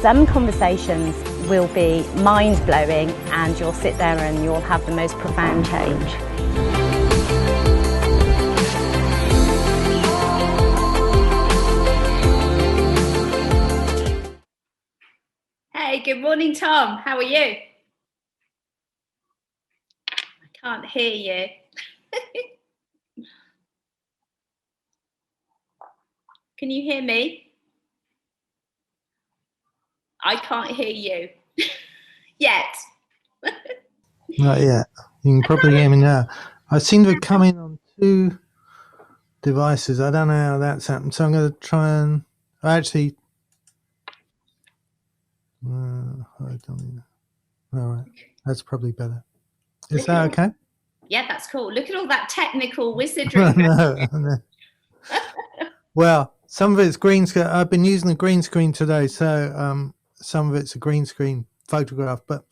Some conversations will be mind-blowing and you'll sit there and you'll have the most profound change. Hey, good morning, Tom. How are you? I can't hear you. Can you hear me? I can't hear you yet. Not yet. You can probably hear me now. I seem to have come in on two devices. I don't know how that's happened. So I'm going to try and actually. All right, that's probably better. Is that okay? Yeah, that's cool. Look at all that technical wizardry. No. Well, some of it's green screen. I've been using the green screen today, so some of it's a green screen photograph. But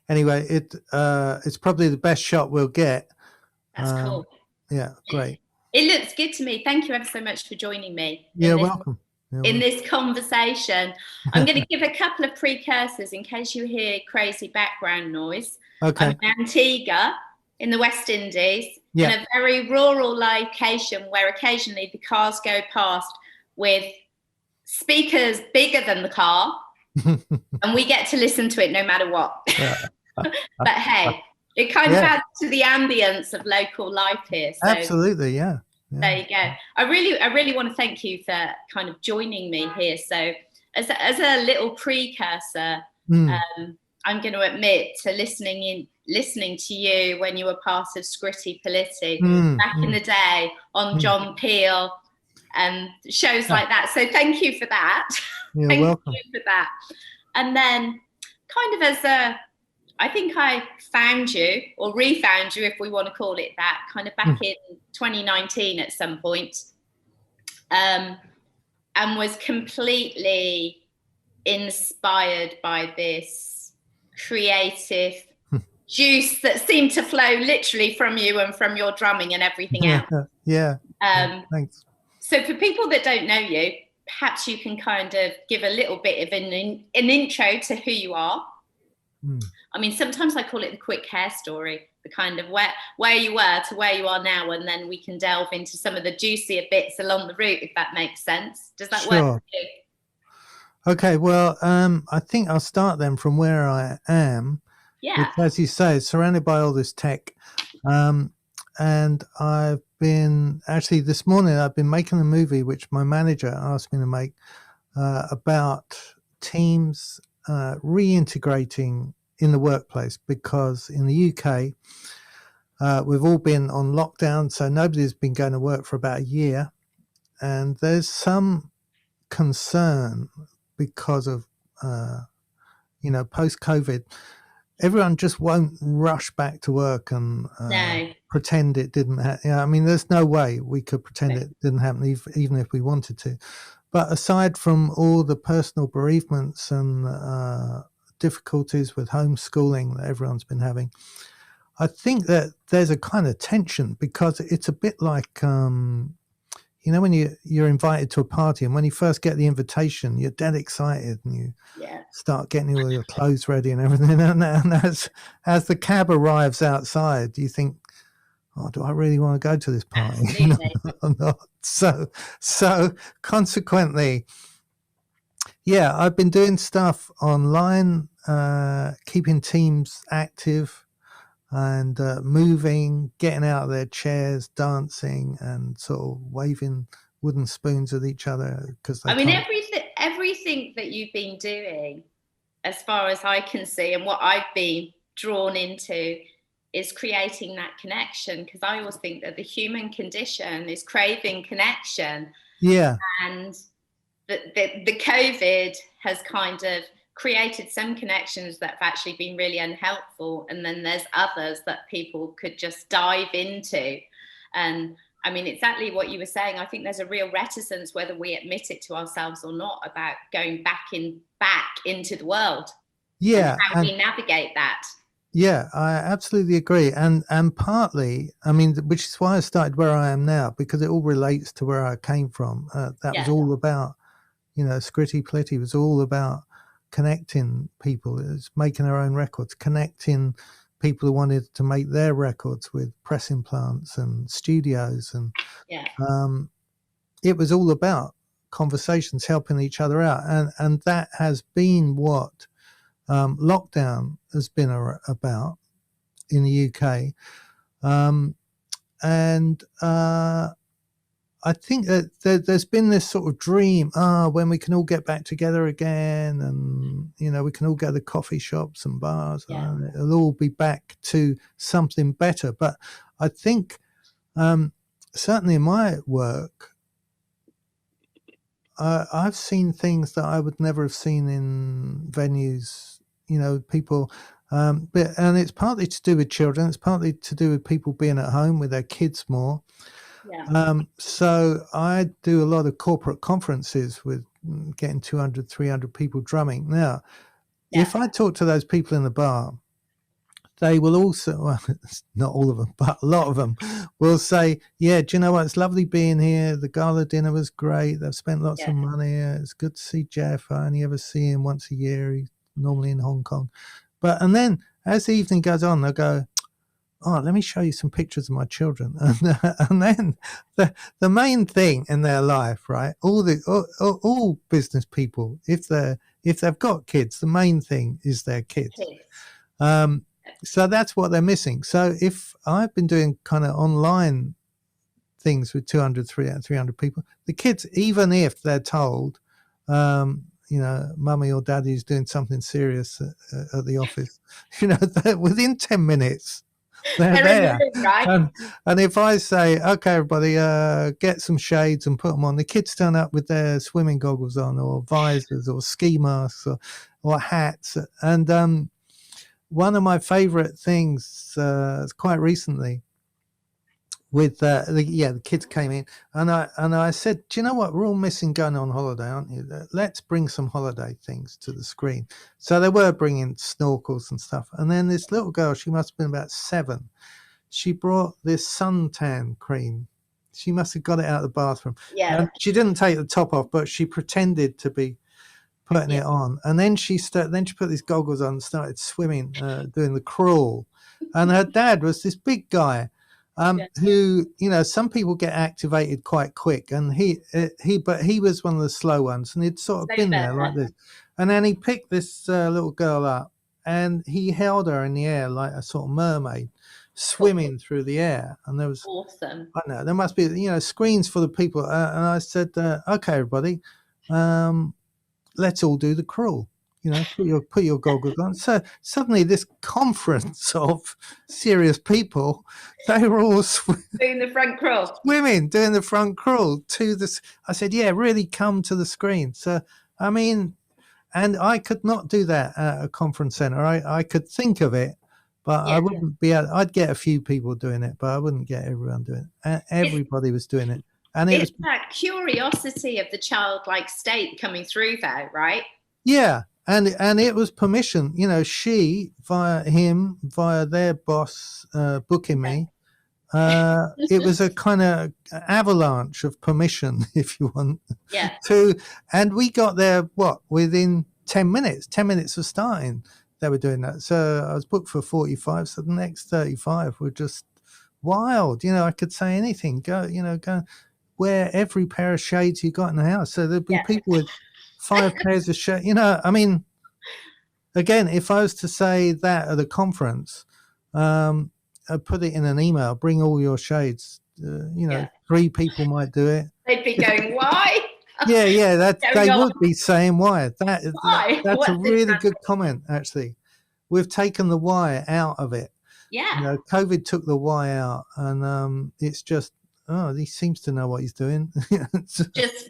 anyway, it's probably the best shot we'll get. That's cool. Yeah, great. It looks good to me. Thank you ever so much for joining me. You're welcome. In this conversation. I'm going to give a couple of precursors in case you hear crazy background noise. Okay. I'm in Antigua in the West Indies, in a very rural location where occasionally the cars go past with speakers bigger than the car and we get to listen to it no matter what. But hey, it kind of adds to the ambience of local life here. So absolutely, yeah. There you go. I really want to thank you for kind of joining me here. So as a little precursor, I'm going to admit to listening to you when you were part of Scritti Politti back in the day on John Peel and shows like that. So thank you for that. You're welcome. You for that. And then kind of I think I found you or refound you, if we want to call it that, kind of back in 2019 at some point, and was completely inspired by this creative juice that seemed to flow literally from you and from your drumming and everything else. Thanks. So for people that don't know you, perhaps you can kind of give a little bit of an intro to who you are. I mean, sometimes I call it the quick hair story, the kind of where you were to where you are now, and then we can delve into some of the juicier bits along the route, if that makes sense. Does that work for you? Okay, well, I think I'll start then from where I am. Yeah. Which, as you say, is surrounded by all this tech. And I've been, actually this morning, I've been making a movie which my manager asked me to make about teams reintegrating in the workplace, because in the UK we've all been on lockdown, so nobody's been going to work for about a year, and there's some concern because of post-COVID, everyone just won't rush back to work and pretend it didn't happen. I mean, there's no way we could pretend it didn't happen, even if we wanted to. But aside from all the personal bereavements and difficulties with homeschooling that everyone's been having, I think that there's a kind of tension, because it's a bit like, when you're invited to a party, and when you first get the invitation, you're dead excited and you start getting all your clothes ready and everything. And as the cab arrives outside, you think, oh, do I really want to go to this party? Or not? So consequently, I've been doing stuff online, keeping teams active and moving, getting out of their chairs, dancing and sort of waving wooden spoons at each other. Because everything that you've been doing, as far as I can see, and what I've been drawn into, is creating that connection, because I always think that the human condition is craving connection. Yeah. And the COVID has kind of created some connections that have actually been really unhelpful, and then there's others that people could just dive into. And I mean, exactly what you were saying, I think there's a real reticence, whether we admit it to ourselves or not, about going back into the world. Yeah. And how we navigate that. Yeah, I absolutely agree. And partly, I mean, which is why I started where I am now, because it all relates to where I came from. That was all about, Scritti Politti was all about connecting people. It was making our own records, connecting people who wanted to make their records with pressing plants and studios. And it was all about conversations, helping each other out. And that has been what lockdown has been about in the UK. I think that there's been this sort of dream, when we can all get back together again, and we can all go to coffee shops and bars, and it'll all be back to something better. But I think certainly in my work, I've seen things that I would never have seen in venues. People, and it's partly to do with children. It's partly to do with people being at home with their kids more. So I do a lot of corporate conferences with getting 200, 300 people drumming. Now, if I talk to those people in the bar, they will also, well, not all of them, but a lot of them will say, yeah, do you know what? It's lovely being here. The gala dinner was great. They've spent lots of money. It's good to see Jeff. I only ever see him once a year. He's normally in Hong Kong. And then as the evening goes on, they'll go, oh, let me show you some pictures of my children. And then the main thing in their life, right? All business people, if they've got kids, the main thing is their kids. So that's what they're missing. So if I've been doing kind of online things with 200, 300 people, the kids, even if they're told, mummy or daddy's doing something serious at the office, within 10 minutes, they're there. Right? And if I say, okay, everybody, get some shades and put them on, the kids turn up with their swimming goggles on, or visors, or ski masks, or hats. And one of my favorite things quite recently, with the kids came in, and I said, do you know what, we're all missing going on holiday, aren't you? Let's bring some holiday things to the screen. So they were bringing snorkels and stuff, and then this little girl, she must have been about 7, she brought this suntan cream. She must have got it out of the bathroom. And she didn't take the top off, but she pretended to be putting it on, and then she put these goggles on and started swimming, doing the crawl. And her dad was this big guy, who, some people get activated quite quick, and but he was one of the slow ones, and he'd sort of been there like this. And then he picked this little girl up, and he held her in the air like a sort of mermaid, swimming through the air. And there was awesome. I know there must be screens for the people, and I said, okay, everybody, let's all do the crawl. Put your goggles on. So suddenly this conference of serious people, they were all doing the front crawl. Doing the front crawl to this. I said, yeah, really come to the screen. So, I mean, and I could not do that at a conference center. I could think of it, but I wouldn't be able, I'd get a few people doing it, but I wouldn't get everyone doing it. Everybody was doing it. And it's that curiosity of the childlike state coming through there, right? Yeah. And it was permission, she, via their boss, booking me. It was a kind of avalanche of permission, if you want. Yeah. And we got there, within 10 minutes of starting, they were doing that. So I was booked for 45. So the next 35 were just wild. I could say anything. Go wear every pair of shades you got in the house. So there'd be people with 5 pairs of shades. I mean, again, if I was to say that at a conference, I'd put it in an email, bring all your shades. 3 people might do it. They'd be going, why? Yeah, they would be saying why. That's What's a really good comment, actually. We've taken the why out of it. Yeah. COVID took the why out, and it's just, he seems to know what he's doing.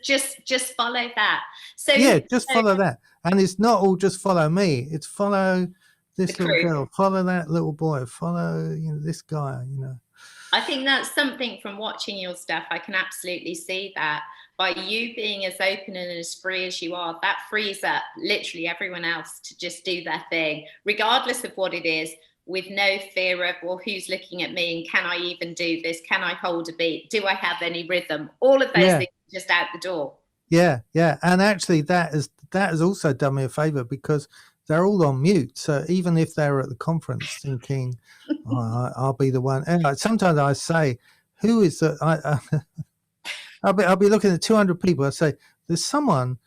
just follow that. So follow that. And it's not all just follow me. It's follow this little girl, follow that little boy, follow this guy. I think that's something from watching your stuff. I can absolutely see that. By you being as open and as free as you are, that frees up literally everyone else to just do their thing, regardless of what it is, with no fear of, well, who's looking at me, and can I even do this? Can I hold a beat? Do I have any rhythm? All of those things just out the door. Yeah. And actually that is that has also done me a favor, because they're all on mute. So even if they're at the conference thinking, I'll be the one. And sometimes I say, who is the, I'll be looking at 200 people. I say, there's someone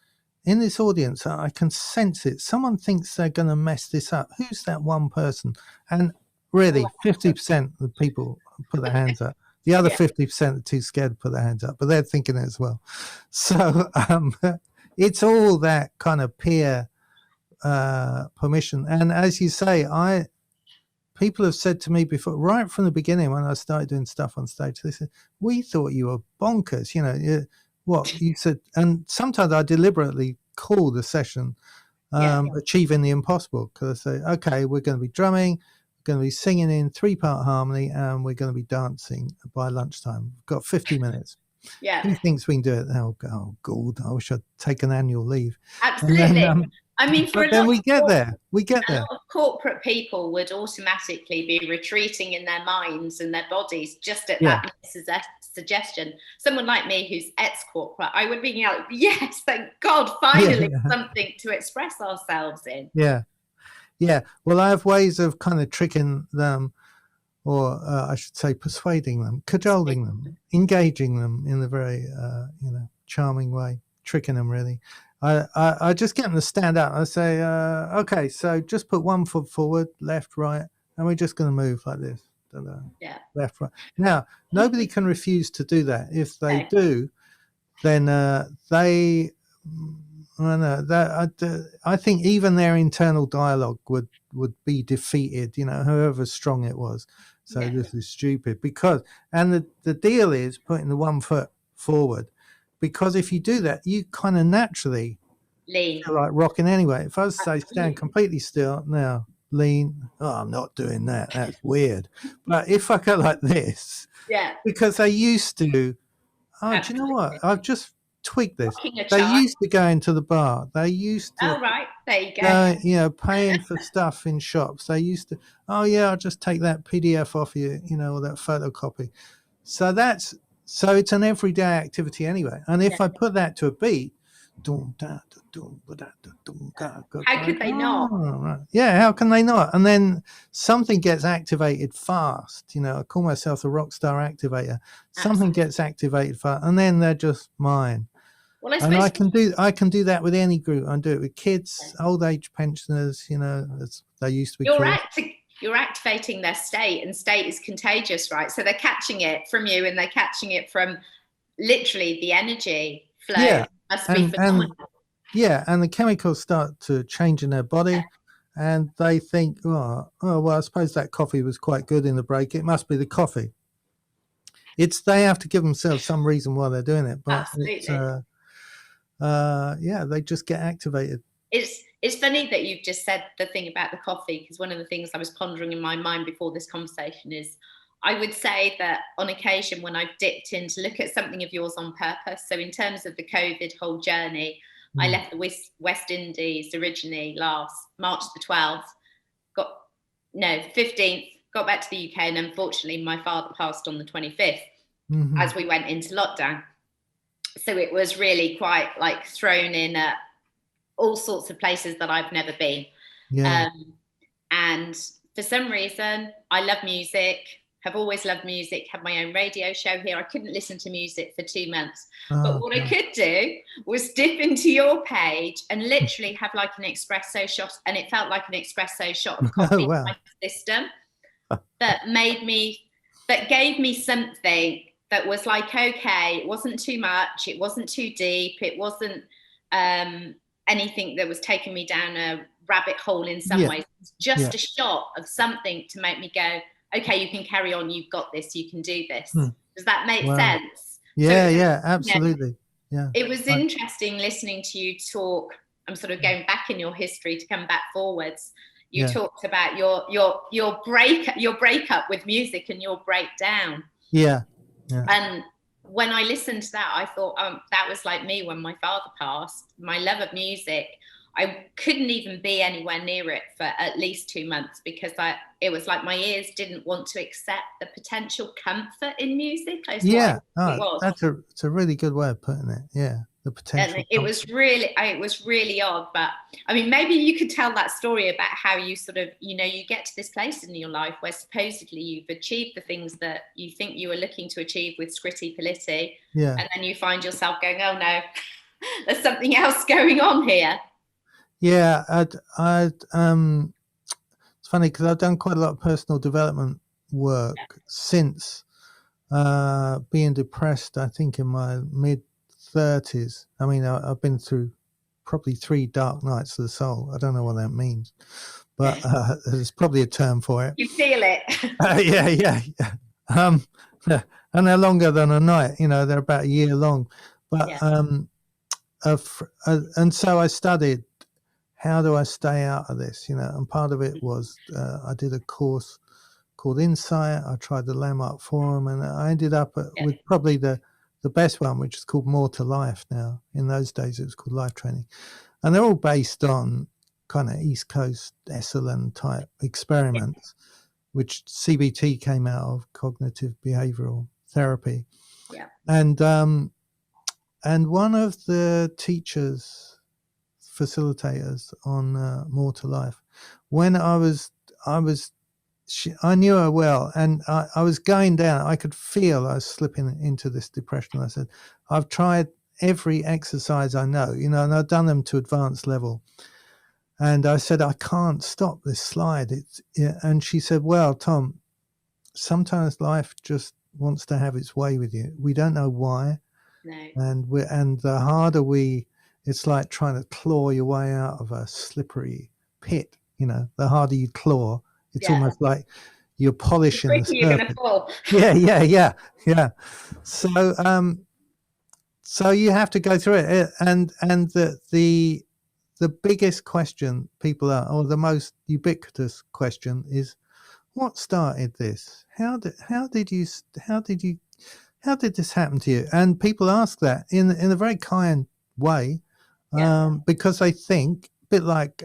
in this audience, I can sense it. Someone thinks they're going to mess this up. Who's that one person? And really, 50% of the people put their hands up. The other 50% are too scared to put their hands up, but they're thinking it as well. So it's all that kind of peer permission. And as you say, people have said to me before, right from the beginning when I started doing stuff on stage, they said, we thought you were bonkers, you know, what you said. And sometimes I deliberately call the session Achieving the Impossible, because I say, okay, we're going to be drumming, we're going to be singing in 3-part harmony, and we're going to be dancing by lunchtime. We've got 50 minutes. Who thinks we can do it? Oh God, I wish I'd taken annual leave. Absolutely. Then, I mean, for then we get there. A lot of corporate people would automatically be retreating in their minds and their bodies just at that suggestion. Someone like me who's ex-corporate, I would be like, yes, thank God, finally something to express ourselves in. Yeah. Well, I have ways of kind of tricking them, or I should say persuading them, cajoling them, engaging them in a very, charming way, tricking them really. I just get them to stand up. I say, okay, so just put one foot forward, left, right, and we're just going to move like this. Left, right. Now, nobody can refuse to do that. If they do, then I think even their internal dialogue would be defeated, however strong it was. So this is stupid, because, and the deal is putting the 1 foot forward, because if you do that, you kind of naturally lean, feel like rocking anyway. If I say stand completely still, now lean, I'm not doing that. That's weird. But if I go like this, because they used to, do you know what? I've just tweaked this. They used to go into the bar. They used to. Oh, right. There you go. Paying for stuff in shops. They used to, I'll just take that PDF off you, or that photocopy. So it's an everyday activity anyway. And if I put that to a beat, how could they not? Right. Yeah, how can they not? And then something gets activated fast. I call myself the Rockstar Activator. Something gets activated fast, and then they're just mine. Well, I can do that with any group. I do it with kids, old age pensioners. As they used to be called. You're activating their state, and state is contagious, right? So they're catching it from you, and they're catching it from literally the energy flow. Yeah, must be phenomenal. And the chemicals start to change in their body, and they think, well, I suppose that coffee was quite good in the break. It must be the coffee. They have to give themselves some reason why they're doing it, but absolutely. They just get activated. It's funny that you've just said the thing about the coffee, because one of the things I was pondering in my mind before this conversation is, I would say that on occasion when I've dipped in to look at something of yours on purpose, so in terms of the COVID whole journey, I left the West Indies originally last March the 12th, 15th, got back to the UK, and unfortunately my father passed on the 25th as we went into lockdown. So it was really quite like thrown in at all sorts of places that I've never been. And for some reason, I love music, have always loved music, have my own radio show here. I couldn't listen to music for 2 months. But what I could do was dip into your page and literally have like an espresso shot, and it felt like an espresso shot of coffee in my system that gave me something that was like, okay, it wasn't too much, it wasn't too deep, it wasn't anything that was taking me down a rabbit hole in some ways. It's just a shot of something to make me go, okay, you can carry on, you've got this, you can do this. Does that make sense? Absolutely. It was interesting listening to you talk. I'm sort of going back in your history to come back forwards. You talked about your breakup with music and your breakdown. And when I listened to that, I thought, that was like me when my father passed. My love of music, I couldn't even be anywhere near it for at least 2 months, because it was like my ears didn't want to accept the potential comfort in music. That's a really good way of putting it. the potential. And it was really odd. But I mean, maybe you could tell that story about how you sort of, you get to this place in your life where supposedly you've achieved the things that you think you were looking to achieve with Scritti Politti. Yeah. And then you find yourself going, oh no, there's something else going on here. Yeah. It's funny because I've done quite a lot of personal development work since being depressed, I think in my mid-30s. I mean, I've been through probably 3 dark nights of the soul. I don't know what that means, but there's probably a term for it. You feel it. Yeah. And they're longer than a night, they're about a year long. But and so I studied, how do I stay out of this, and part of it was I did a course called Insight. I tried the Landmark Forum, and I ended up with probably the best one, which is called More to Life now. In those days, it was called Life Training. And they're all based on kind of East Coast Esalen type experiments, which CBT came out of, cognitive behavioral therapy. Yeah. And one of the teachers, facilitators on More to Life, when I knew her well, and I was going down. I could feel I was slipping into this depression. I said, I've tried every exercise I know, and I've done them to advanced level. And I said, I can't stop this slide. And she said, well, Tom, sometimes life just wants to have its way with you. We don't know why. No. And the harder it's like trying to claw your way out of a slippery pit. The harder you claw, it's almost like you're polishing the surface. You're going to fall. Yeah. So you have to go through it, and the biggest question people are, or the most ubiquitous question, is, what started this? How did this happen to you? And people ask that in a very kind way, because they think, a bit like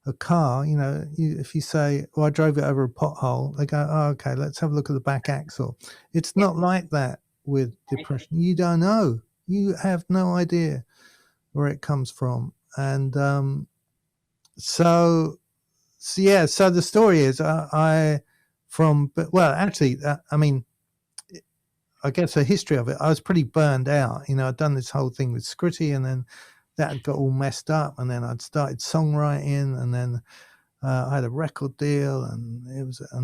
a car, if you say, well, I drove it over a pothole, they go, oh, okay, let's have a look at the back axle. It's not like that with depression. You don't know. You have no idea where it comes from. And so the story is, I guess the history of it, I was pretty burned out. I'd done this whole thing with Scritti, and then that got all messed up, and then I'd started songwriting, and then I had a record deal, and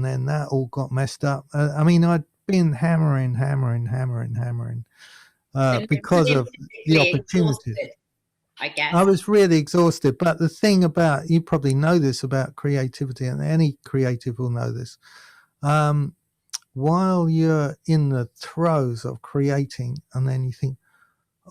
then that all got messed up. I'd been hammering because of the opportunity. I guess I was really exhausted. But the thing about, you probably know this about creativity, and any creative will know this, while you're in the throes of creating, and then you think,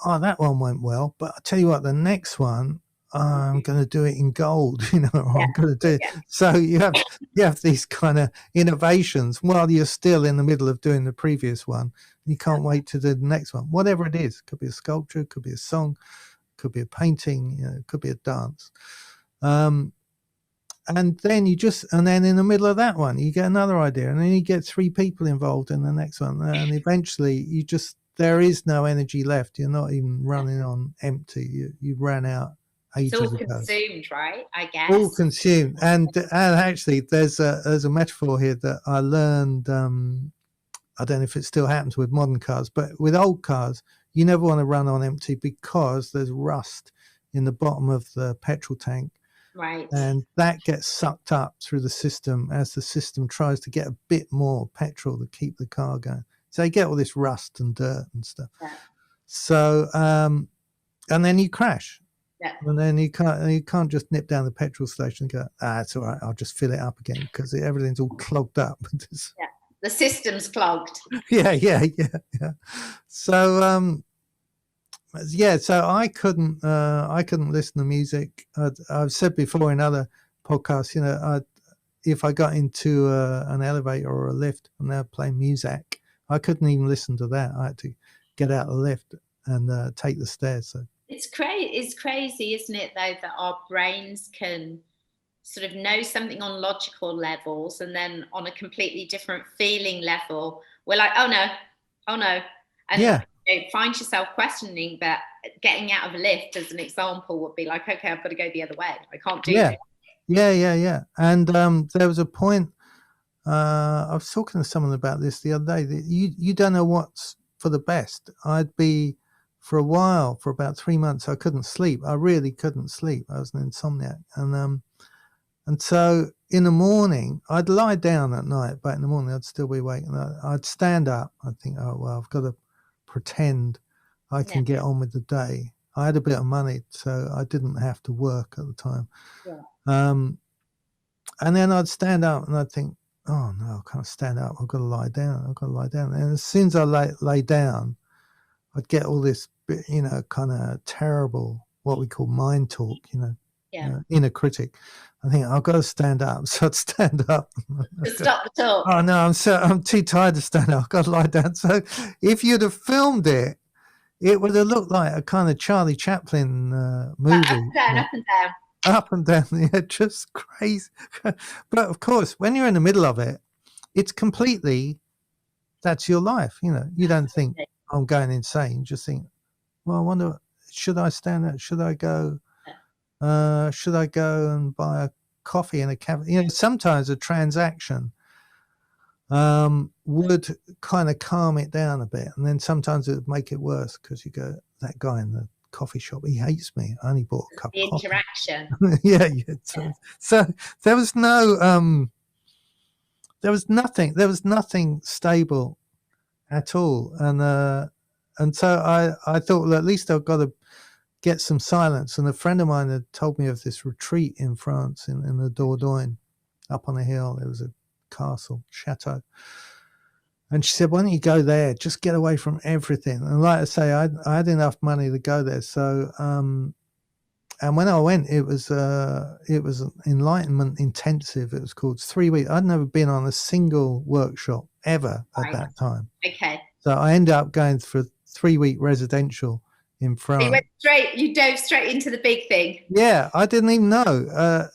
oh, that one went well, but I tell you what, the next one, I'm going to do it in gold, I'm going to do it. So you have these kind of innovations while you're still in the middle of doing the previous one. You can't wait to do the next one, whatever it is. Could be a sculpture, could be a song, could be a painting, it could be a dance. And then and then in the middle of that one, you get another idea, and then you get 3 people involved in the next one. And eventually there is no energy left. You're not even running on empty. You ran out ages ago. It's all consumed, right? I guess. All consumed. And actually, there's a metaphor here that I learned. I don't know if it still happens with modern cars, but with old cars, you never want to run on empty, because there's rust in the bottom of the petrol tank. Right. And that gets sucked up through the system as the system tries to get a bit more petrol to keep the car going. So you get all this rust and dirt and stuff. Yeah. So, and then you crash. Yeah. And then you can't just nip down the petrol station and go, it's all right, I'll just fill it up again, because everything's all clogged up. Yeah. The system's clogged. Yeah. So, so I couldn't listen to music. I've said before in other podcasts, if I got into an elevator or a lift and they're playing music, I couldn't even listen to that. I had to get out of the lift and take the stairs. So it's crazy, isn't it, though, that our brains can sort of know something on logical levels, and then on a completely different feeling level, we're like, oh no. And find yourself questioning, but getting out of a lift as an example would be like, okay, I've got to go the other way. I can't do this. Yeah. And there was a point, I was talking to someone about this the other day, that you don't know what's for the best. I'd be, for a while, for about 3 months, I couldn't sleep. I really couldn't sleep. I was an insomniac. And so in the morning, I'd lie down at night, but in the morning I'd still be awake. And I'd stand up. I'd think, oh, well, I've got to pretend I can get on with the day. I had a bit of money, so I didn't have to work at the time. And then I'd stand up and I'd think, oh, no, I can't stand up. I've got to lie down. And as soon as I lay down, I'd get all this, kind of terrible, what we call mind talk, inner critic. I think I've got to stand up. So I'd stand up. To stop the talk. Oh, no, I'm too tired to stand up. I've got to lie down. So if you'd have filmed it, it would have looked like a kind of Charlie Chaplin movie. Up and down, yeah, just crazy. But of course, when you're in the middle of it, it's completely, that's your life. You don't think I'm going insane. You just think, well, I wonder, should I stand up? Should I go? Should I go and buy a coffee in a cafe? Sometimes a transaction would kind of calm it down a bit, and then sometimes it would make it worse because you go, that guy in the coffee shop, he hates me. I only bought a cup of coffee. Interaction. Yeah. So there was no, there was nothing stable at all, and so I thought, well, at least I've got to get some silence. And a friend of mine had told me of this retreat in France, in the Dordogne, up on a hill. There was a castle, chateau. And she said, why don't you go there? Just get away from everything. And like I say, I had enough money to go there. So, and when I went, it was enlightenment intensive. It was called 3 weeks. I'd never been on a single workshop ever at that time. Okay. So I ended up going for a 3-week residential in France. So you dove straight into the big thing. Yeah, I didn't even know.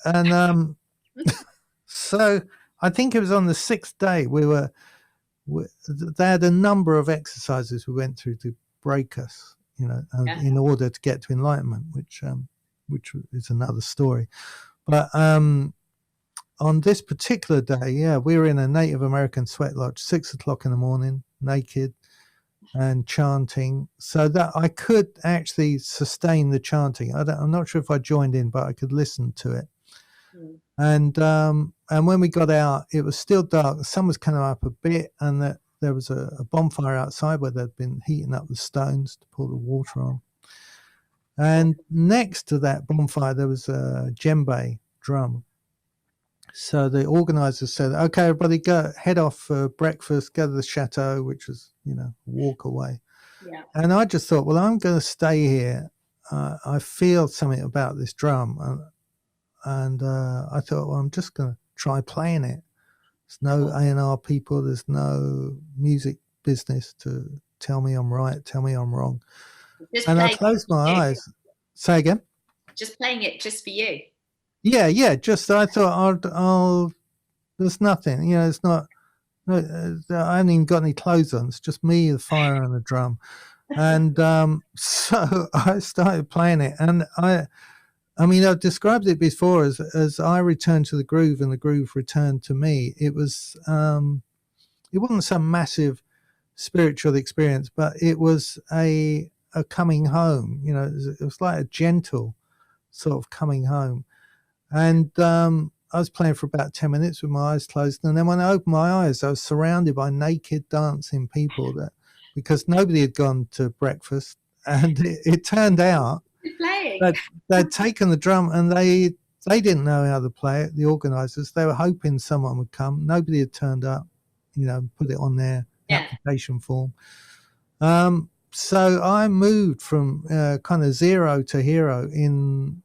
So I think it was on the 6th day they had a number of exercises we went through to break us, in order to get to enlightenment, which is another story. But on this particular day, we were in a Native American sweat lodge, 6 o'clock in the morning, naked and chanting, so that I could actually sustain the chanting. I'm not sure if I joined in, but I could listen to it. And when we got out, it was still dark. The sun was coming up a bit, and that there was a bonfire outside where they'd been heating up the stones to pour the water on. And next to that bonfire, there was a djembe drum. So the organisers said, okay, everybody go, head off for breakfast, go to the chateau, which was, walk away. Yeah. And I just thought, well, I'm going to stay here. I feel something about this drum. And I thought, well, I'm just going to try playing it. There's no A&R people. There's no music business to tell me I'm right, tell me I'm wrong. And I closed my eyes. Say again? Just playing it just for you. Yeah. Just, I thought, I'll there's nothing. It's not, I haven't even got any clothes on. It's just me, the fire, and the drum. And so I started playing it. And I mean, I've described it before as I returned to the groove and the groove returned to me. It was, it wasn't some massive spiritual experience, but it was a coming home. It was like a gentle sort of coming home. And I was playing for about 10 minutes with my eyes closed. And then when I opened my eyes, I was surrounded by naked dancing people because nobody had gone to breakfast. And it turned out that they'd taken the drum and they didn't know how to play it, the organisers. They were hoping someone would come. Nobody had turned up, put it on their application form. So I moved from kind of zero to hero in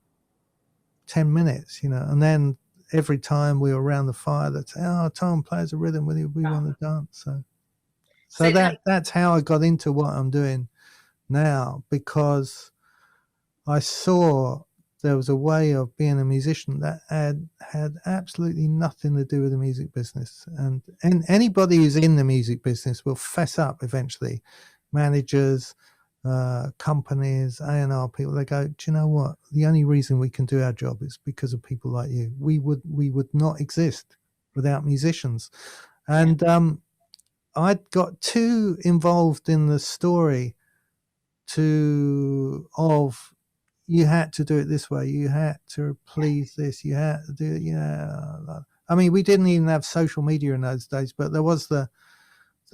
10 minutes, and then every time we were around the fire, they'd say, oh, Tom plays a rhythm with you, we want to dance. So that's how I got into what I'm doing now, because I saw there was a way of being a musician that had absolutely nothing to do with the music business. And anybody who's in the music business will fess up eventually managers, companies, A&R people, they go, do you know what? The only reason we can do our job is because of people like you. We would not exist without musicians. And I'd got too involved in the story of you had to do it this way, you had to please this, you had to do it, I mean, we didn't even have social media in those days, but there was the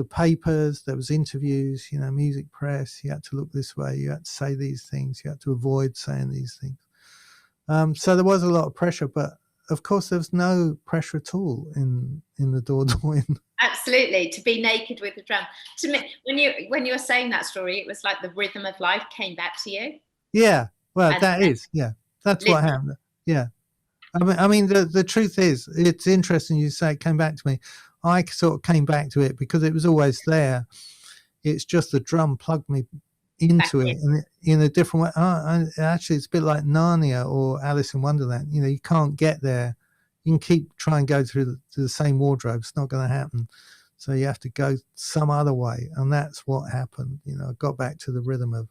papers, there was interviews, music press, you had to look this way, you had to say these things, you had to avoid saying these things. So there was a lot of pressure, but of course there was no pressure at all in the Dordogne. Absolutely, to be naked with the drum. To me, when you were saying that story, it was like the rhythm of life came back to you. Yeah, well, that's what happened. Yeah, I mean, the truth is, it's interesting you say it came back to me. I sort of came back to it because it was always there. It's just the drum plugged me into it in a different way. Actually, it's a bit like Narnia or Alice in Wonderland. You can't get there. You can try and go through the same wardrobe. It's not going to happen. So you have to go some other way. And that's what happened. I got back to the rhythm of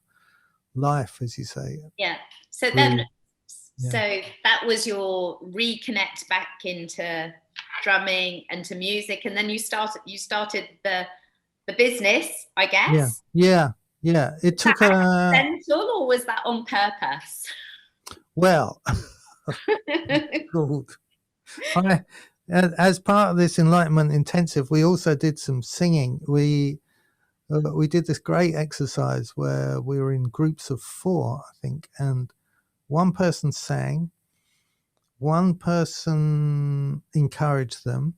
life, as you say. Yeah. So that was your reconnect back into drumming and to music. And then you started the business, I guess. Yeah. It took accidental, or was that on purpose? Well, as part of this Enlightenment Intensive, we also did some singing. We did this great exercise where we were in groups of 4, I think, and one person sang, one person encouraged them,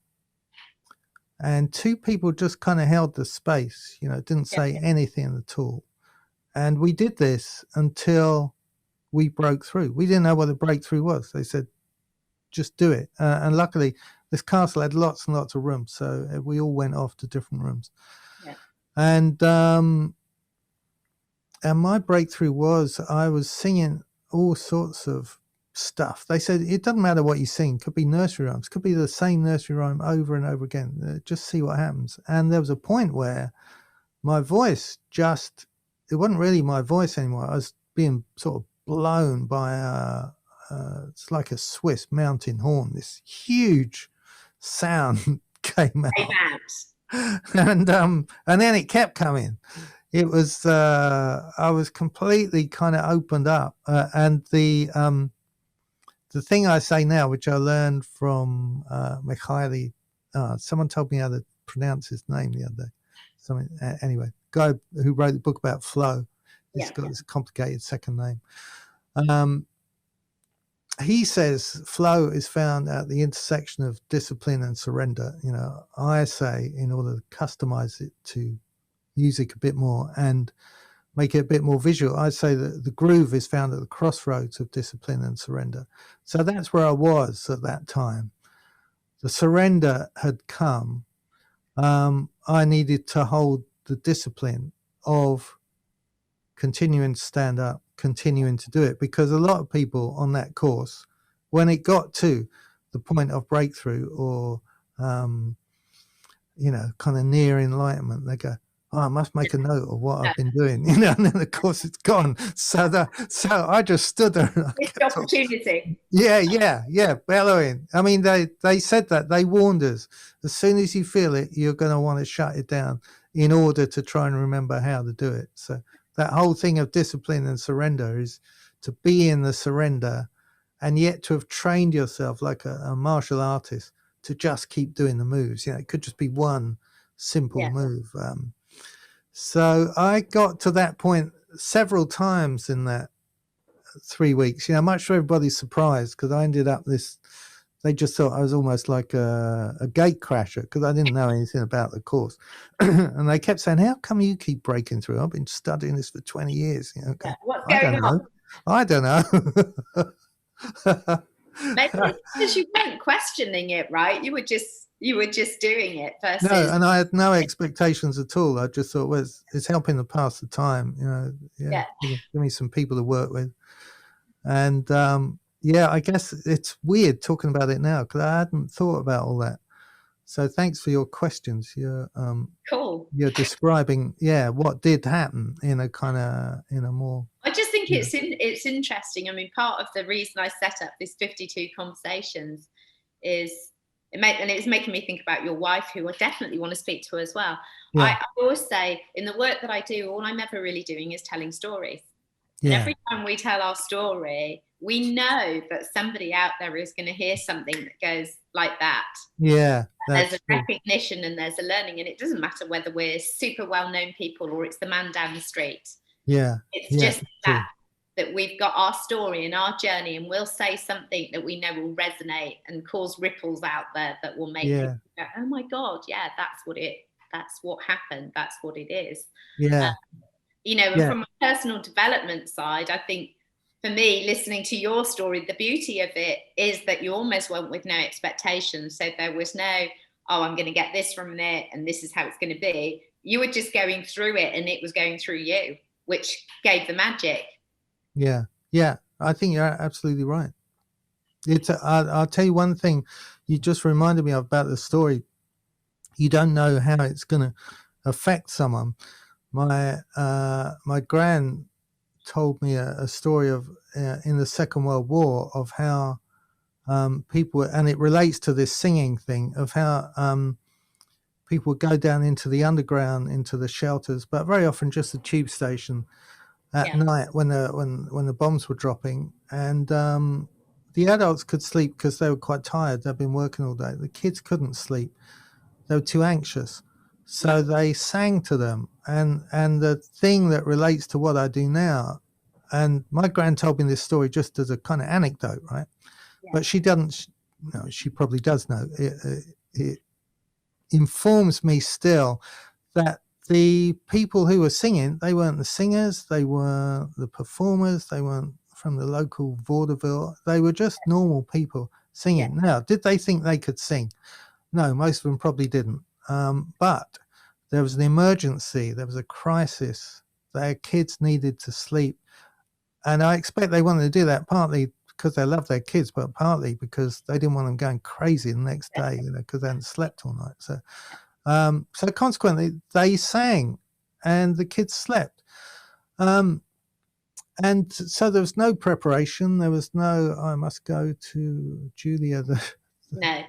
and 2 people just kind of held the space, didn't say anything at all. And we did this until we broke through. We didn't know what the breakthrough was. They said, just do it. And luckily, this castle had lots and lots of rooms, so we all went off to different rooms. Yeah. And my breakthrough was I was singing all sorts of stuff. They said, it doesn't matter what you sing. Could be nursery rhymes. Could be the same nursery rhyme over and over again. Just see what happens. And there was a point where my voice it wasn't really my voice anymore. I was being sort of blown by it's like a Swiss mountain horn. This huge sound came out. And then it kept coming. It was I was completely kind of opened up, and the thing I say now, which I learned from Mikhaili, someone told me how to pronounce his name the other day. Anyway, guy who wrote the book about flow. He's got this complicated second name. He says flow is found at the intersection of discipline and surrender. I say, in order to customize it to music a bit more and make it a bit more visual, I say that the groove is found at the crossroads of discipline and surrender. So that's where I was at that time. The surrender had come. I needed to hold the discipline of continuing to stand up, continuing to do it, because a lot of people on that course, when it got to the point of breakthrough or kind of near enlightenment, they go, I must make a note of what I've been doing, and then of course it's gone. So I just stood there. It's the opportunity. Yeah, bellowing. I mean, they said that, they warned us. As soon as you feel it, you're going to want to shut it down in order to try and remember how to do it. So that whole thing of discipline and surrender is to be in the surrender, and yet to have trained yourself like a martial artist to just keep doing the moves. It could just be one simple move. So I got to that point several times in that 3 weeks. Much to everybody's surprise, because I ended up they just thought I was almost like a gate crasher, because I didn't know anything about the course. And they kept saying, how come you keep breaking through? I've been studying this for 20 years. What's going on? I don't know. Maybe it's because you weren't questioning it, right? You were just doing it versus... No, and I had no expectations at all. I just thought, well, it's helping to pass the time. Give me some people to work with. And I guess it's weird talking about it now, because I hadn't thought about all that. So thanks for your questions. You're cool. You're describing, what did happen in a more. I just think it's interesting. I mean, part of the reason I set up this 52 conversations is it's making me think about your wife, who I definitely want to speak to as well. Yeah. I always say, in the work that I do, all I'm ever really doing is telling stories. And every time we tell our story, we know that somebody out there is going to hear something that goes like that. Yeah. There's a recognition and there's a learning, and it doesn't matter whether we're super well-known people or it's the man down the street. Yeah. It's just that we've got our story and our journey, and we'll say something that we know will resonate and cause ripples out there that will make people go, oh my God, that's what happened. That's what it is. Yeah. And from a personal development side, I think for me, listening to your story, the beauty of it is that you almost went with no expectations. So there was no, I'm going to get this from it and this is how it's going to be. You were just going through it and it was going through you, which gave the magic. Yeah. Yeah. I think you're absolutely right. I'll tell you one thing you just reminded me of about the story. You don't know how it's going to affect someone. My gran told me a story of in the Second World War of how people, and it relates to this singing thing, of how people would go down into the underground, into the shelters, but very often just the tube station at night when the bombs were dropping, and the adults could sleep because they were quite tired. They'd been working all day. The kids couldn't sleep. They were too anxious. So they sang to them, and the thing that relates to what I do now, and my gran told me this story just as a kind of anecdote, right? Yeah. But she doesn't, she probably does know. It informs me still that the people who were singing, they weren't the singers, they were the performers, they weren't from the local vaudeville, they were just normal people singing. Now, did they think they could sing? No, most of them probably didn't. But there was an emergency, there was a crisis, their kids needed to sleep. And I expect they wanted to do that partly because they love their kids, but partly because they didn't want them going crazy the next day, because they hadn't slept all night. So consequently, they sang and the kids slept. And so there was no preparation. There was no, I must go to Julia, the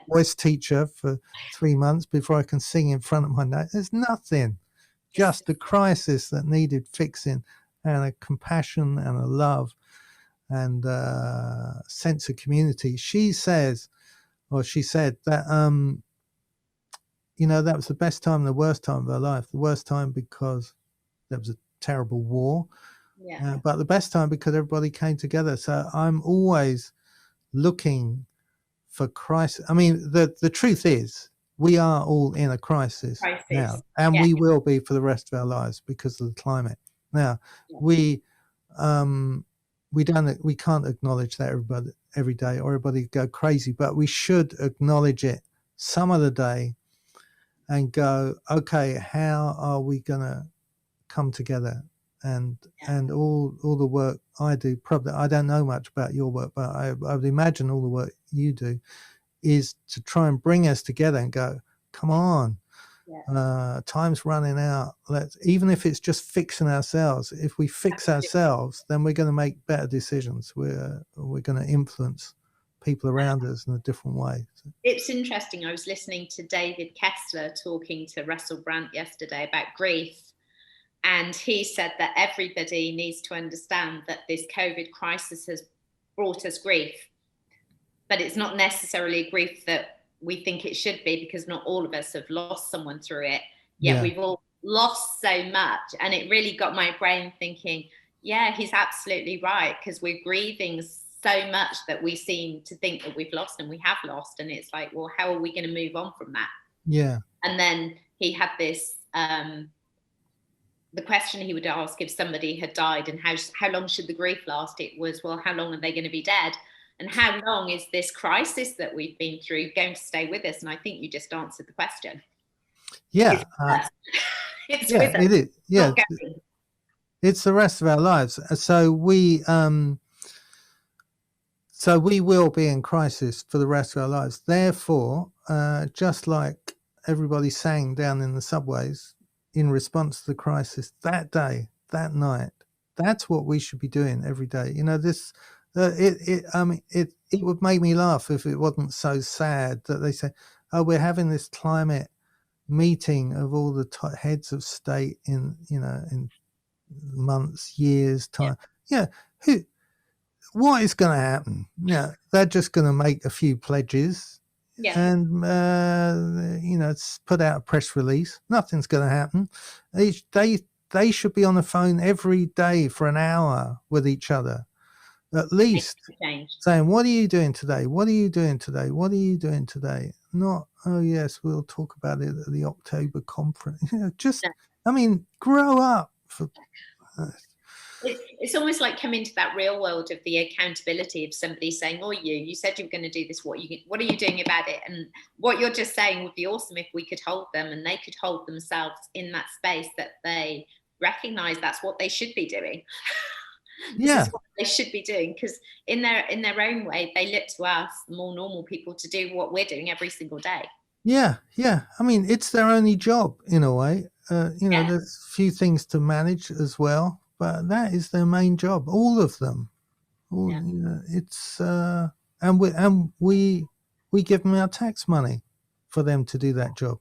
voice teacher, for 3 months before I can sing in front of my note. There's nothing, just a crisis that needed fixing, and a compassion and a love and a sense of community. She said that, that was the best time and the worst time of her life. The worst time because there was a terrible war, but the best time because everybody came together. So I'm always looking for crisis. I mean, the truth is we are all in a crisis now, and we will be for the rest of our lives because of the climate. Now, we can't acknowledge that every day, or everybody go crazy, but we should acknowledge it some of the day and go, okay, how are we gonna come together? And all the work I do, probably I don't know much about your work, but I would imagine all the work you do is to try and bring us together and go, come on, time's running out. Even if it's just fixing ourselves, if we fix ourselves, then we're going to make better decisions. We're going to influence people around us in a different way. It's interesting. I was listening to David Kessler talking to Russell Brand yesterday about grief. And he said that everybody needs to understand that this COVID crisis has brought us grief. But it's not necessarily a grief that we think it should be, because not all of us have lost someone through it. Yet we've all lost so much. And it really got my brain thinking, he's absolutely right, because we're grieving so much that we seem to think that we've lost, and we have lost. And it's like, well, how are we going to move on from that? Yeah. And then he had this... the question he would ask if somebody had died and how long should the grief last, it was, well, how long are they going to be dead? And how long is this crisis that we've been through going to stay with us? And I think you just answered the question. Yeah. It's with us. It is. Yeah. It's the rest of our lives. So we will be in crisis for the rest of our lives. Therefore, just like everybody sang down in the subways in response to the crisis that day, that night. That's what we should be doing every day. You know, this, it would make me laugh if it wasn't so sad that they say, oh, we're having this climate meeting of all the heads of state in months, years time. Yeah. What is going to happen? Yeah. They're just going to make a few pledges and, put out a press release. Nothing's going to happen. They should be on the phone every day for an hour with each other, at least, saying, what are you doing today? What are you doing today? What are you doing today? Not, oh, yes, we'll talk about it at the October conference. Grow up. It's almost like coming to that real world of the accountability of somebody saying, oh, you said you were going to do this. What are you doing about it? And what you're just saying would be awesome if we could hold them and they could hold themselves in that space, that they recognize that's what they should be doing. This is what they should be doing, because in their own way, they look to us, more normal people, to do what we're doing every single day. Yeah. I mean, it's their only job in a way. There's a few things to manage as well, but that is their main job. All of them. It's and we give them our tax money for them to do that job.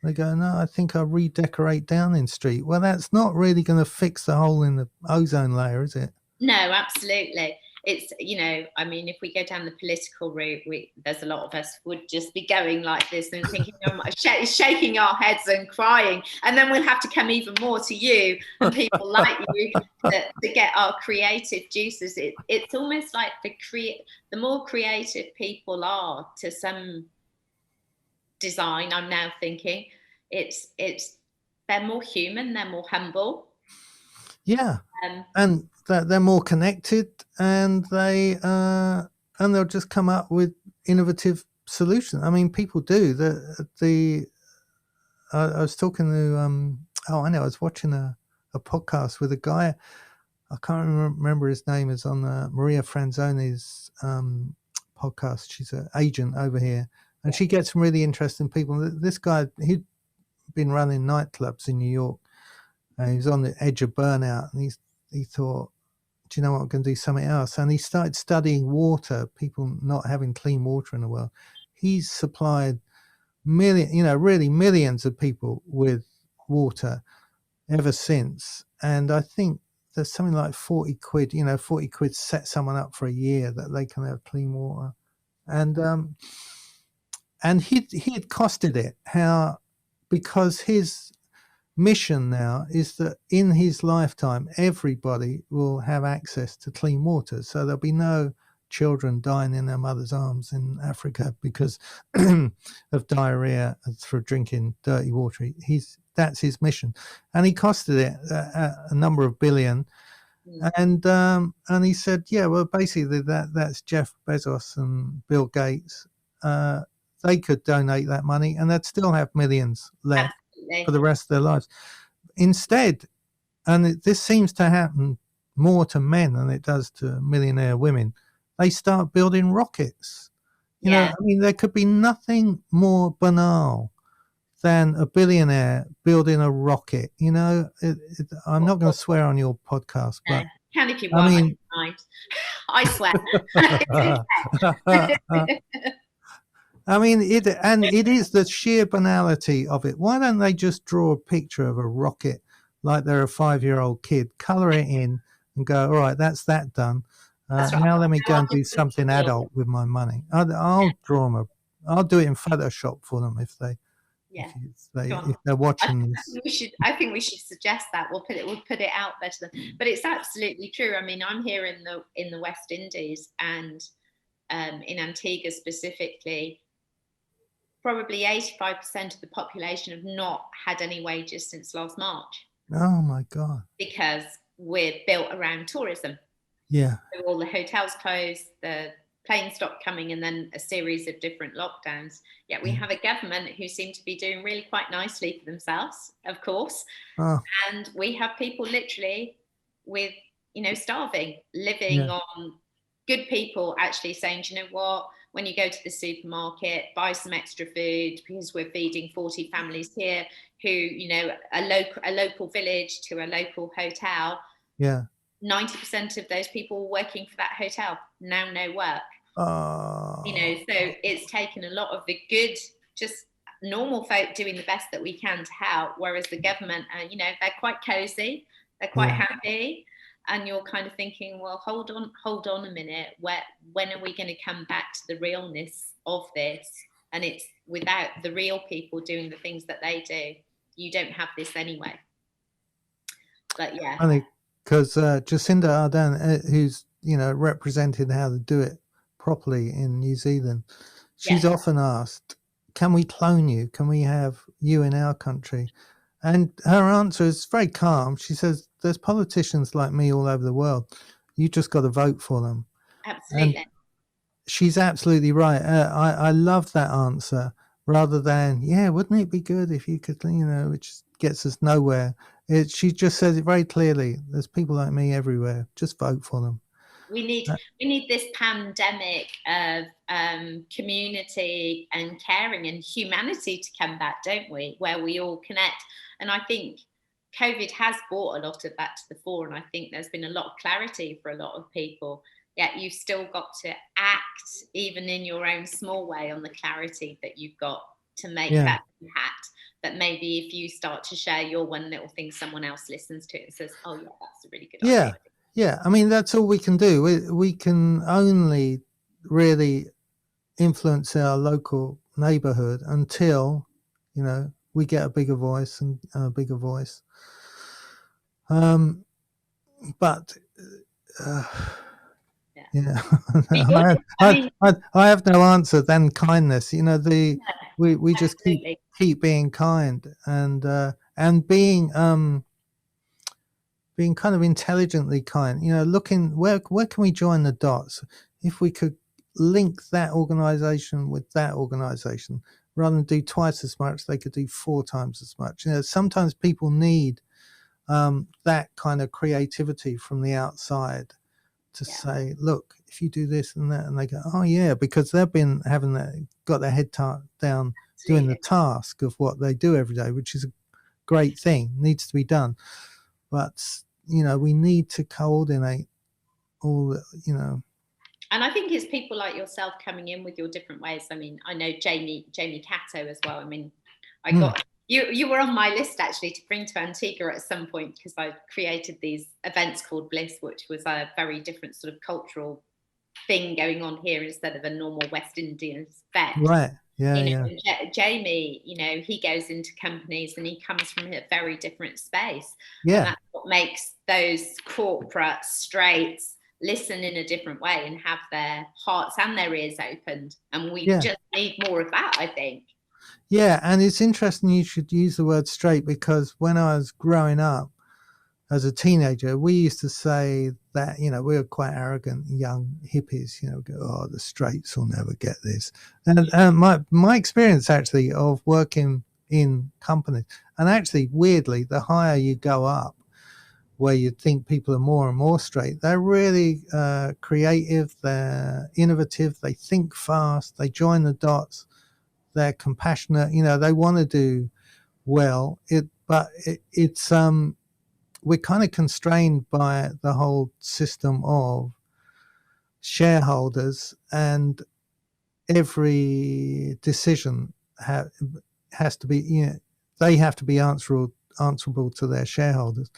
They go, no, I think I'll redecorate Downing Street. Well, that's not really going to fix the hole in the ozone layer, is it? No, absolutely. It's, if we go down the political route, there's a lot of us would just be going like this and thinking, shaking our heads and crying. And then we'll have to come even more to you and people like you to get our creative juices. It's almost like the more creative people are to some design, I'm now thinking, they're more human, they're more humble. Yeah. And they're more connected, and they'll just come up with innovative solutions. I mean, people do. I was talking to I was watching a podcast with a guy. I can't remember his name. Is on Maria Franzoni's podcast. She's an agent over here, and she gets some really interesting people. This guy, he'd been running nightclubs in New York, and he was on the edge of burnout, and he thought, do you know what, I'm going to do something else. And he started studying water, people not having clean water in the world. He's supplied millions of people with water ever since. And I think there's something like 40 quid, 40 quid set someone up for a year that they can have clean water. And he had costed it, because his mission now is that in his lifetime everybody will have access to clean water, so there'll be no children dying in their mother's arms in Africa because of diarrhea through drinking dirty water. That's his mission, and he costed it a number of billion. And he said, well, basically that's Jeff Bezos and Bill Gates. They could donate that money and they'd still have millions left for the rest of their lives. Instead, and this seems to happen more to men than it does to millionaire women, they start building rockets. There could be nothing more banal than a billionaire building a rocket. I'm not going to swear on your podcast, but can if you want. I swear. It is the sheer banality of it. Why don't they just draw a picture of a rocket like they're a 5-year-old kid, color it in, and go, all right, that's that done. Now let me go and do something adult with my money. I'll draw them. I'll do it in Photoshop for them if they're watching this. I think we should suggest that. We'll put it out there to them. But it's absolutely true. I mean, I'm here in the West Indies, and in Antigua specifically, probably 85% of the population have not had any wages since last March. Oh my God. Because we're built around tourism. Yeah. So all the hotels closed, the planes stopped coming, and then a series of different lockdowns. Yet we have a government who seem to be doing really quite nicely for themselves, of course. Oh. And we have people literally starving, living on good people actually saying, do you know what? when you go to the supermarket, buy some extra food, because we're feeding 40 families here who, you know, a local village to a local hotel. Yeah. 90% of those people working for that hotel now no work. You know, so it's taken a lot of the good, just normal folk doing the best that we can to help, whereas the government, you know, they're quite cozy, they're quite happy, and you're kind of thinking, well, hold on a minute, when are we going to come back to the realness of this? And it's without the real people doing the things that they do, you don't have this anyway. But yeah, funny, because Jacinda Ardern, who's, you know, represented how to do it properly in New Zealand, she's often asked, can we clone you? Can we have you in our country? And her answer is very calm. She says, there's politicians like me all over the world. You just got to vote for them. Absolutely. And she's absolutely right. I love that answer, rather than, yeah, wouldn't it be good if you could, you know, which gets us nowhere. She just says it very clearly. There's people like me everywhere. Just vote for them. We need this pandemic of community and caring and humanity to come back, don't we? Where we all connect. And I think COVID has brought a lot of that to the fore. And I think there's been a lot of clarity for a lot of people. Yet you've still got to act, even in your own small way, on the clarity that you've got to make that impact. That maybe if you start to share your one little thing, someone else listens to it and says, oh, yeah, that's a really good idea. Yeah, I mean, that's all we can do. We can only really influence our local neighborhood until, you know, we get a bigger voice and a bigger voice. But I have no answer than kindness. You know, we just keep being kind and being kind of intelligently kind, you know, looking where can we join the dots? If we could link that organization with that organization, rather than do twice as much, they could do 4 times as much. You know, sometimes people need that kind of creativity from the outside to say, look, if you do this and that, and they go, oh yeah, because they've been got their head down doing the task of what they do every day, which is a great thing, needs to be done. But, you know, we need to coordinate all, you know. And I think it's people like yourself coming in with your different ways. I mean, I know Jamie Catto as well. I mean, I got you were on my list actually to bring to Antigua at some point, because I created these events called Bliss, which was a very different sort of cultural thing going on here instead of a normal West Indian fete. Right. Yeah, you know, Jamie, you know, he goes into companies and he comes from a very different space. Yeah. And that's what makes those corporate straights listen in a different way and have their hearts and their ears opened. And we just need more of that, I think. Yeah, and it's interesting you should use the word straight, because when I was growing up as a teenager, we used to say that, you know, we were quite arrogant young hippies, you know, go, oh, the straights will never get this. And my experience actually of working in companies, and actually weirdly, the higher you go up, where you think people are more and more straight, they're really creative, they're innovative, they think fast, they join the dots, they're compassionate, you know, they want to do well. It's we're kind of constrained by the whole system of shareholders, and every decision has to be, you know, they have to be answerable to their shareholders.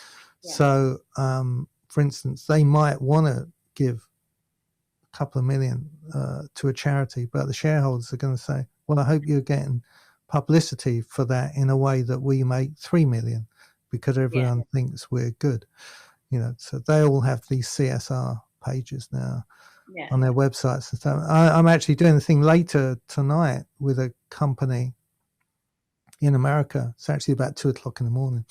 Yeah. So, for instance, they might want to give a couple of million to a charity, but the shareholders are going to say, well, I hope you're getting publicity for that in a way that we make 3 million, because everyone thinks we're good, you know. So they all have these CSR pages now on their websites and stuff. I'm actually doing the thing later tonight with a company in America. It's actually about 2:00 in the morning,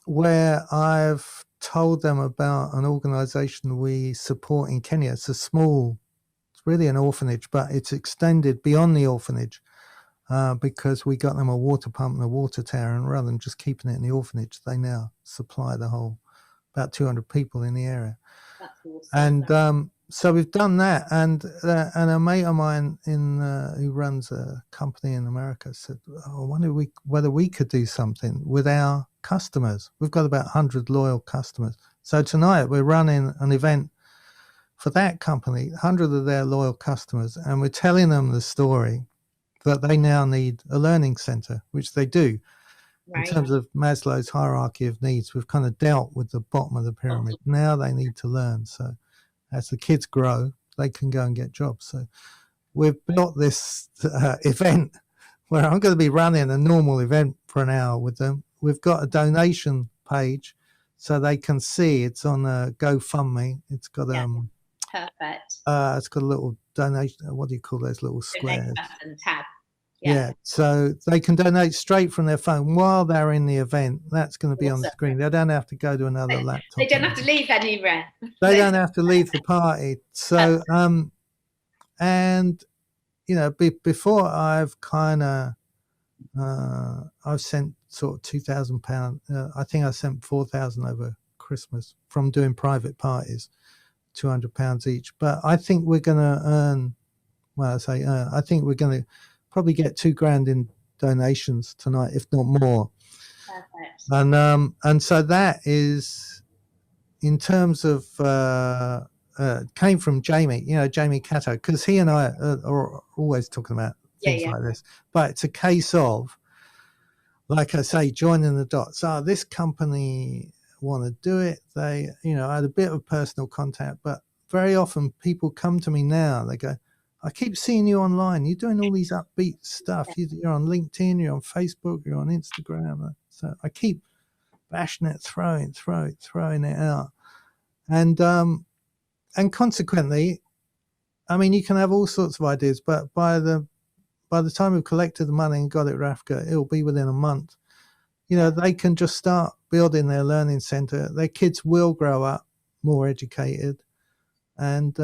where I've told them about an organization we support in Kenya. It's really an orphanage, but it's extended beyond the orphanage. Because we got them a water pump and a water tower, and rather than just keeping it in the orphanage, they now supply the whole, about 200 people in the area. That's awesome. so we've done that, and a mate of mine who runs a company in America said, "Oh, I wonder whether we could do something with our customers. We've got about 100 loyal customers. So tonight we're running an event for that company, 100 of their loyal customers, and we're telling them the story that they now need a learning center, which they do." Right. In terms of Maslow's hierarchy of needs, we've kind of dealt with the bottom of the pyramid. Now they need to learn. So as the kids grow, they can go and get jobs. So we've built this event where I'm going to be running a normal event for an hour with them. We've got a donation page so they can see. It's on a GoFundMe. It's got perfect. It's got a little donation. What do you call those little squares? Button, tab. Yeah, so they can donate straight from their phone while they're in the event. That's going to be on the screen. They don't have to go to another laptop. They don't have to leave anywhere. They don't have to leave the party. So, and you know, before I've kind of, I've sent sort of £2,000. I think I sent 4,000 over Christmas from doing private parties, £200 each. But I think we're going to earn. Well, I think we're going to probably get $2,000 in donations tonight, if not more. Perfect. And so that is, in terms of, came from Jamie, Jamie Catto, because he and I are always talking about things like this. But it's a case of, like I say, joining the dots. This company want to do it. They, I had a bit of personal contact, but very often people come to me now. They go, "I keep seeing you online. You're doing all these upbeat stuff. You're on LinkedIn, you're on Facebook, you're on Instagram." So I keep bashing it, throwing it out. And consequently, I mean, you can have all sorts of ideas, but by the time we've collected the money and got it to Africa, it'll be within a month. They can just start building their learning center. Their kids will grow up more educated. And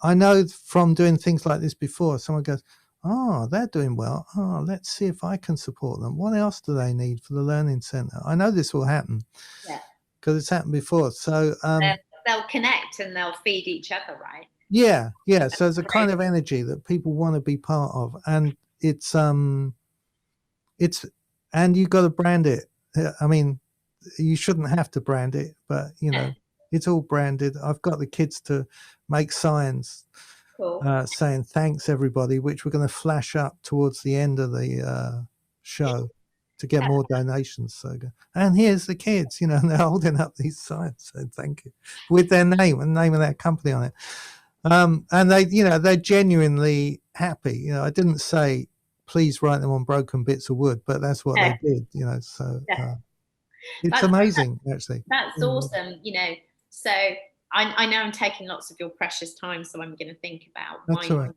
I know from doing things like this before, someone goes, "Oh, they're doing well. Oh, let's see if I can support them. What else do they need for the learning center?" I know this will happen because it's happened before. So they'll connect and they'll feed each other, right? Yeah. So there's a kind of energy that people want to be part of, and it's and you've got to brand it. I mean, you shouldn't have to brand it, but it's all branded. I've got the kids to make signs saying "thanks everybody," which we're going to flash up towards the end of the show to get more donations. So, and here's the kids, and they're holding up these signs saying "thank you" with their name and name of that company on it. And they, they're genuinely happy. I didn't say please write them on broken bits of wood, but that's what they did. So it's amazing, actually. That's awesome. So I know I'm taking lots of your precious time, so I'm going to think about that's all right.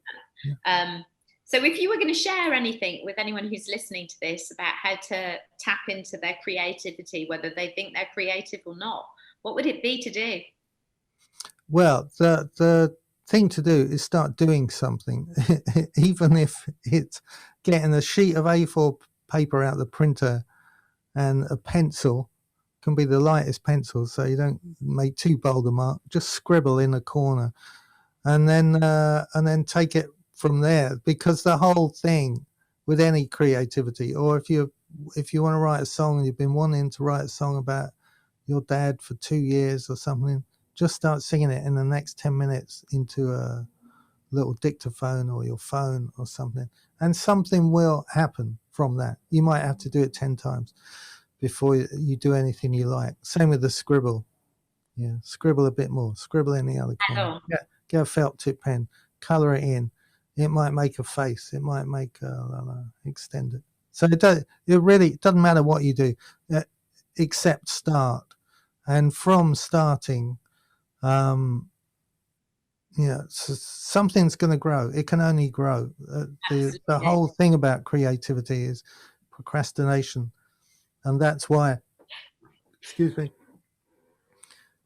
That. So if you were going to share anything with anyone who's listening to this about how to tap into their creativity, whether they think they're creative or not, what would it be to do? Well, the thing to do is start doing something, even if it's getting a sheet of A4 paper out of the printer and a pencil. Can be the lightest pencil, so you don't make too bold a mark. Just scribble in a corner, and then take it from there. Because the whole thing with any creativity, or if you want to write a song and you've been wanting to write a song about your dad for 2 years or something, just start singing it in the next 10 minutes into a little dictaphone or your phone or something, and something will happen from that. You might have to do it 10 times before you do anything you like. Same with the scribble. Scribble a bit more. Scribble in the other corner. Get a felt tip pen. Colour it in. It might make a face. It might make extend it. So it really doesn't matter what you do, except start. And from starting, something's going to grow. It can only grow. The whole thing about creativity is procrastination. And that's why,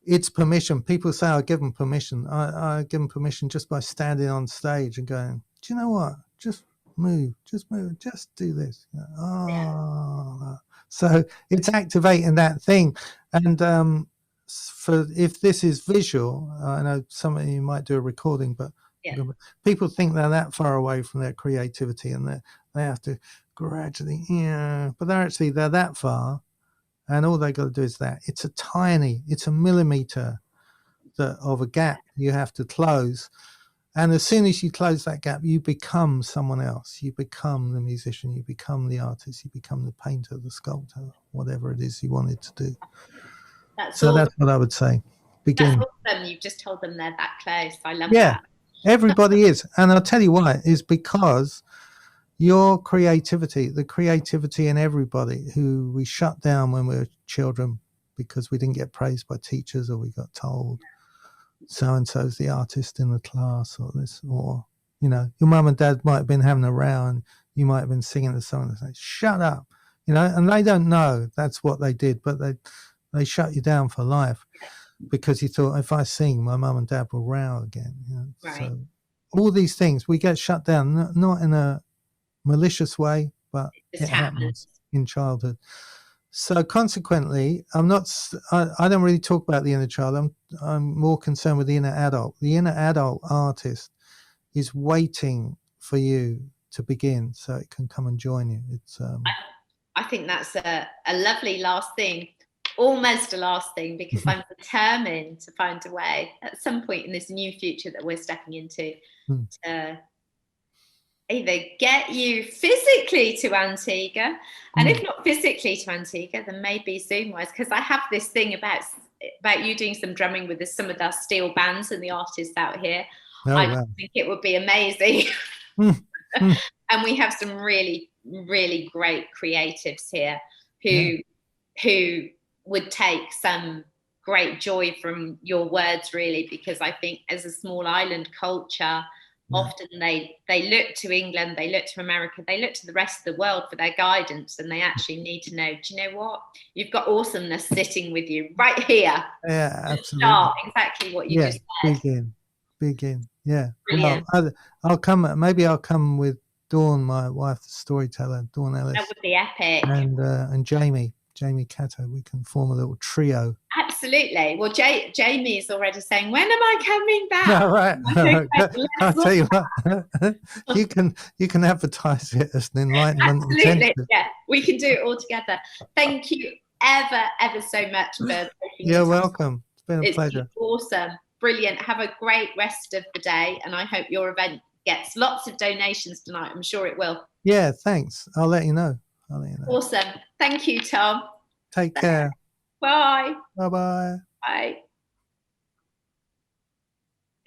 it's permission. People say I give them permission. I give them permission just by standing on stage and going, "Do you know what? Just move, just do this." So it's activating that thing. And if this is visual, I know some of you might do a recording, but yeah. people think they're that far away from their creativity and they have to gradually, but they're that far, and all they got to do is that. It's a millimeter of a gap you have to close. And as soon as you close that gap, you become someone else. You become the musician, you become the artist, you become the painter, the sculptor, whatever it is you wanted to do. That's what I would say. Begin. That's awesome. You've just told them they're that close. I love that. Everybody is. And I'll tell you why. Is because your creativity, the creativity in everybody who we shut down when we were children because we didn't get praised by teachers, or we got told so-and-so's the artist in the class, or this, or, your mum and dad might have been having a row and you might have been singing the song and say, shut up, and they don't know that's what they did, but they shut you down for life because you thought, if I sing, my mum and dad will row again. Right. So all these things, we get shut down, not in a malicious way, but it happens in childhood. So consequently, I don't really talk about the inner child. I'm more concerned with the inner adult. The inner adult artist is waiting for you to begin so it can come and join you. It's I think that's a lovely last thing, almost a last thing, because I'm determined to find a way at some point in this new future that we're stepping into to either get you physically to Antigua, and if not physically to Antigua, then maybe Zoom-wise, because I have this thing about you doing some drumming with some of the steel bands and the artists out here. I think it would be amazing. And we have some really, really great creatives here who would take some great joy from your words, really, because I think as a small island culture, often they look to England, they look to America, they look to the rest of the world for their guidance, and they actually need to know, do you know what? You've got awesomeness sitting with you right here. Yeah, absolutely. Start exactly what you just said. Begin. Yeah. Well, I'll come with Dawn, my wife, the storyteller, Dawn Ellis. That would be epic. And Jamie Cato. We can form a little trio. Absolutely. Well, Jamie's already saying, when am I coming back? All right. I'll tell you what. you can advertise it as an enlightenment. Absolutely. Yeah, we can do it all together. Thank you ever so much for You're welcome. It's been a pleasure. Awesome. Brilliant. Have a great rest of the day, and I hope your event gets lots of donations tonight. I'm sure it will. Yeah, thanks. I'll let you know. Awesome. Thank you, Tom. Take care. Bye. Bye-bye. Bye.